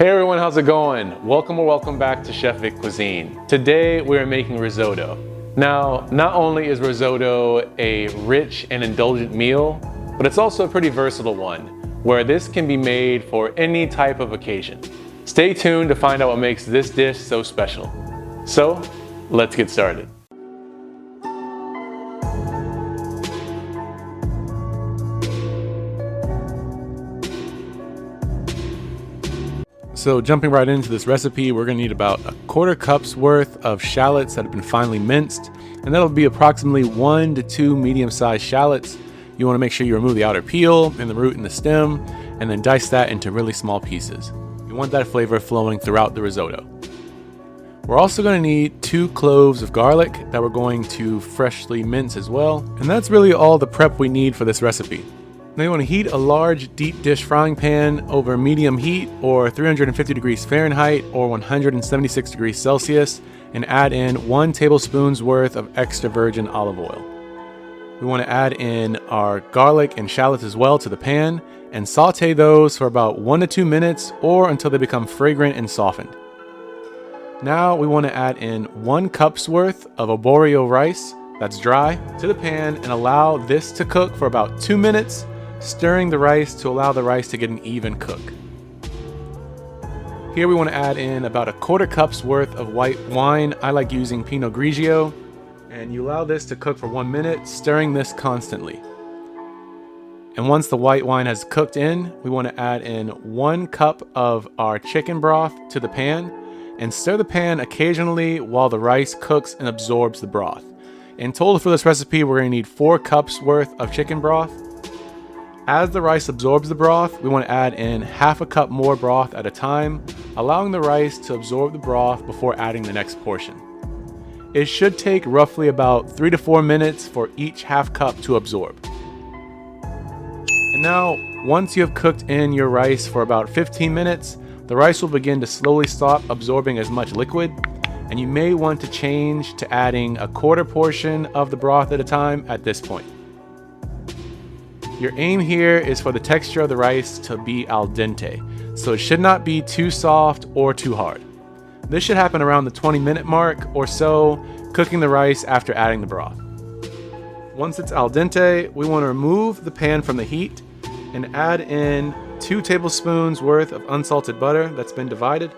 Hey everyone, how's it going? Welcome back to Chef Vic Cuisine. Today we are making risotto. Now, not only is risotto a rich and indulgent meal, but it's also a pretty versatile one, where this can be made for any type of occasion. Stay tuned to find out what makes this dish so special. So, let's get started. So jumping right into this recipe, we're gonna need about a quarter cup's worth of shallots that have been finely minced, and that'll be approximately 1 to 2 medium-sized shallots. You wanna make sure you remove the outer peel and the root and the stem, and then dice that into really small pieces. You want that flavor flowing throughout the risotto. We're also gonna need 2 cloves of garlic that we're going to freshly mince as well, and that's really all the prep we need for this recipe. Now you want to heat a large deep dish frying pan over medium heat or 350 degrees Fahrenheit or 176 degrees Celsius and add in 1 tablespoon's worth of extra virgin olive oil. We want to add in our garlic and shallots as well to the pan and saute those for about 1 to 2 minutes or until they become fragrant and softened. Now we want to add in 1 cup's worth of arborio rice that's dry to the pan and allow this to cook for about 2 minutes, stirring the rice to allow the rice to get an even cook. Here we want to add in about a quarter cup's worth of white wine. I like using Pinot Grigio, and you allow this to cook for 1 minute, stirring this constantly. And once the white wine has cooked in, we want to add in 1 cup of our chicken broth to the pan and stir the pan occasionally while the rice cooks and absorbs the broth. In total for this recipe, we're going to need 4 cups worth of chicken broth. As the rice absorbs the broth, we want to add in half a cup more broth at a time, allowing the rice to absorb the broth before adding the next portion. It should take roughly about 3 to 4 minutes for each half cup to absorb. And now, once you have cooked in your rice for about 15 minutes, the rice will begin to slowly stop absorbing as much liquid, and you may want to change to adding a quarter portion of the broth at a time at this point. Your aim here is for the texture of the rice to be al dente, so it should not be too soft or too hard. This should happen around the 20-minute mark or so, cooking the rice after adding the broth. Once it's al dente, we want to remove the pan from the heat and add in 2 tablespoons worth of unsalted butter that's been divided,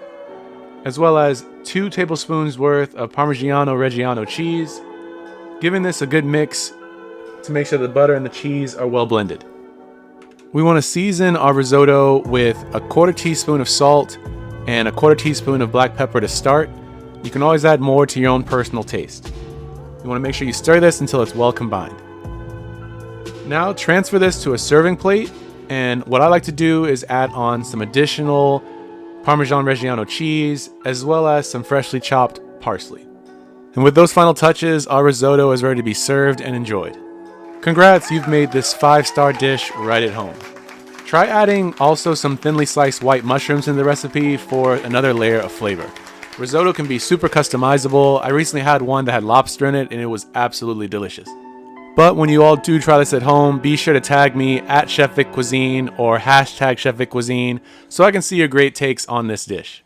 as well as 2 tablespoons worth of Parmigiano Reggiano cheese, giving this a good mix to make sure the butter and the cheese are well blended. We want to season our risotto with a quarter teaspoon of salt and a quarter teaspoon of black pepper to start. You can always add more to your own personal taste. You want to make sure you stir this until it's well combined. Now transfer this to a serving plate, and what I like to do is add on some additional Parmesan Reggiano cheese as well as some freshly chopped parsley. And with those final touches, our risotto is ready to be served and enjoyed. Congrats, you've made this 5-star dish right at home. Try adding also some thinly sliced white mushrooms in the recipe for another layer of flavor. Risotto can be super customizable. I recently had one that had lobster in it and it was absolutely delicious. But when you all do try this at home, be sure to tag me at Chef Vic Cuisine or hashtag Chef Vic Cuisine so I can see your great takes on this dish.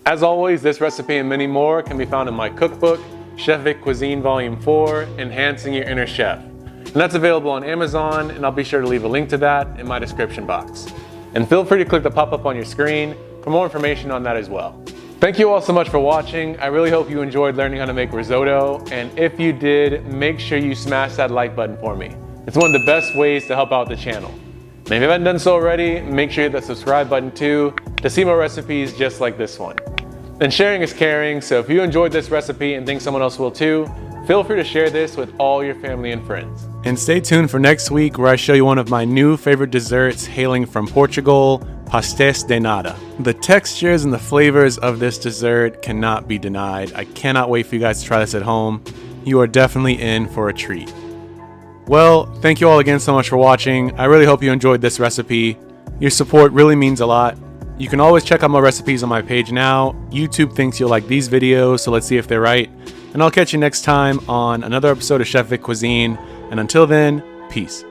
As always, this recipe and many more can be found in my cookbook, Chef Vic Cuisine Volume 4, Enhancing Your Inner Chef. And that's available on Amazon, and I'll be sure to leave a link to that in my description box. And feel free to click the pop-up on your screen for more information on that as well. Thank you all so much for watching. I really hope you enjoyed learning how to make risotto, and if you did, make sure you smash that like button for me. It's one of the best ways to help out the channel. And if you haven't done so already, make sure you hit that subscribe button too to see more recipes just like this one. And sharing is caring, so if you enjoyed this recipe and think someone else will too, feel free to share this with all your family and friends. And stay tuned for next week where I show you one of my new favorite desserts hailing from Portugal, pastéis de nata. The textures and the flavors of this dessert cannot be denied. I cannot wait for you guys to try this at home. You are definitely in for a treat. Well, thank you all again so much for watching. I really hope you enjoyed this recipe. Your support really means a lot. You can always check out my recipes on my page now. YouTube thinks you'll like these videos, so let's see if they're right. And I'll catch you next time on another episode of Chef Vic Cuisine. And until then, peace.